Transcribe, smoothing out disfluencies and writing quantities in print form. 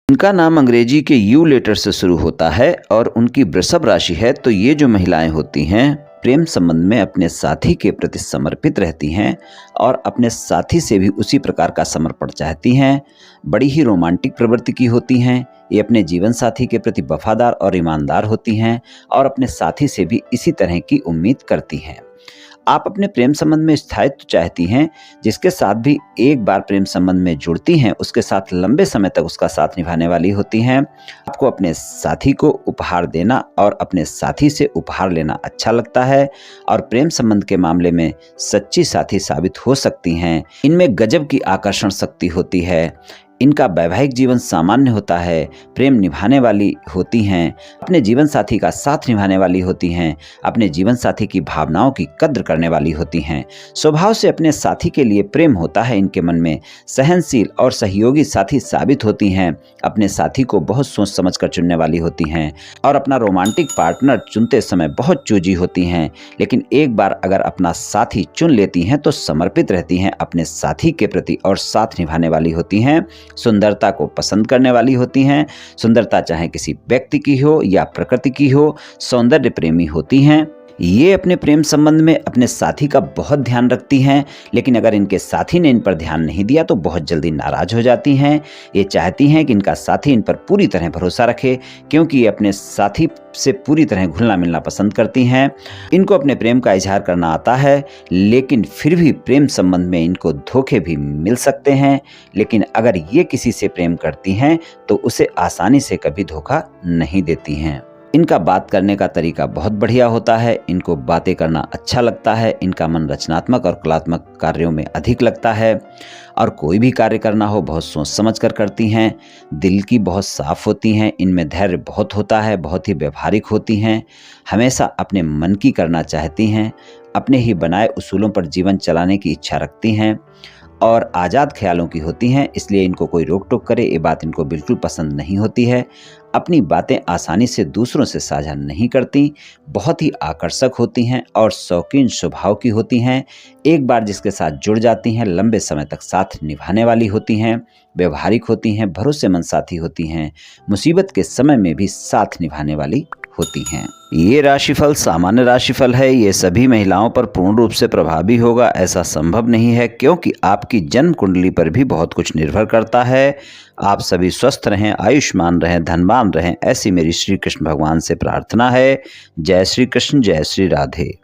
इनका नाम अंग्रेजी के यू लेटर से शुरू होता है और उनकी वृषभ राशि है। तो ये जो महिलाएं होती हैं प्रेम संबंध में अपने साथी के प्रति समर्पित रहती हैं और अपने साथी से भी उसी प्रकार का समर्पण चाहती हैं। बड़ी ही रोमांटिक प्रवृत्ति की होती हैं। ये अपने जीवन साथी के प्रति वफादार और ईमानदार होती हैं और अपने साथी से भी इसी तरह की उम्मीद करती हैं। आप अपने प्रेम संबंध में स्थायित्व चाहती हैं, जिसके साथ भी एक बार प्रेम संबंध में जुड़ती हैं उसके साथ लंबे समय तक उसका साथ निभाने वाली होती हैं। आपको अपने साथी को उपहार देना और अपने साथी से उपहार लेना अच्छा लगता है और प्रेम संबंध के मामले में सच्ची साथी साबित हो सकती हैं। इनमें गजब की आकर्षण शक्ति होती है। इनका वैवाहिक जीवन सामान्य होता है। प्रेम निभाने वाली होती हैं, अपने जीवन साथी का साथ निभाने वाली होती हैं, अपने जीवन साथी की भावनाओं की कद्र करने वाली होती हैं। स्वभाव से अपने साथी के लिए प्रेम होता है इनके मन में। सहनशील और सहयोगी साथी साबित होती हैं। अपने साथी को बहुत सोच समझ कर चुनने वाली होती हैं और अपना रोमांटिक पार्टनर चुनते समय बहुत चूजी होती हैं। लेकिन एक बार अगर अपना साथी चुन लेती हैं तो समर्पित रहती हैं अपने साथी के प्रति और साथ निभाने वाली होती हैं। सुंदरता को पसंद करने वाली होती हैं। सुंदरता चाहे किसी व्यक्ति की हो या प्रकृति की हो, सौंदर्य प्रेमी होती हैं। ये अपने प्रेम संबंध में अपने साथी का बहुत ध्यान रखती हैं, लेकिन अगर इनके साथी ने इन पर ध्यान नहीं दिया तो बहुत जल्दी नाराज हो जाती हैं। ये चाहती हैं कि इनका साथी इन पर पूरी तरह भरोसा रखे, क्योंकि ये अपने साथी से पूरी तरह घुलना मिलना पसंद करती हैं। इनको अपने प्रेम का इजहार करना आता है, लेकिन फिर भी प्रेम संबंध में इनको धोखे भी मिल सकते हैं। लेकिन अगर ये किसी से प्रेम करती हैं तो उसे आसानी से कभी धोखा नहीं देती हैं। इनका बात करने का तरीका बहुत बढ़िया होता है। इनको बातें करना अच्छा लगता है। इनका मन रचनात्मक और कलात्मक कार्यों में अधिक लगता है और कोई भी कार्य करना हो बहुत सोच समझ कर करती हैं। दिल की बहुत साफ होती हैं। इनमें धैर्य बहुत होता है, बहुत ही व्यवहारिक होती हैं। हमेशा अपने मन की करना चाहती हैं। अपने ही बनाए उसूलों पर जीवन चलाने की इच्छा रखती हैं और आज़ाद ख्यालों की होती हैं। इसलिए इनको कोई रोक टोक करे ये बात इनको बिल्कुल पसंद नहीं होती है। अपनी बातें आसानी से दूसरों से साझा नहीं करती। बहुत ही आकर्षक होती हैं और शौकीन स्वभाव की होती हैं। एक बार जिसके साथ जुड़ जाती हैं लंबे समय तक साथ निभाने वाली होती हैं। व्यवहारिक होती हैं, भरोसेमंद साथी होती हैं। मुसीबत के समय में भी साथ निभाने वाली होती हैं। ये राशिफल सामान्य राशिफल है। ये सभी महिलाओं पर पूर्ण रूप से प्रभावी होगा ऐसा संभव नहीं है, क्योंकि आपकी जन्म कुंडली पर भी बहुत कुछ निर्भर करता है। आप सभी स्वस्थ रहें, आयुष्मान रहें, धनवान रहें, ऐसी मेरी श्री कृष्ण भगवान से प्रार्थना है। जय श्री कृष्ण, जय श्री राधे।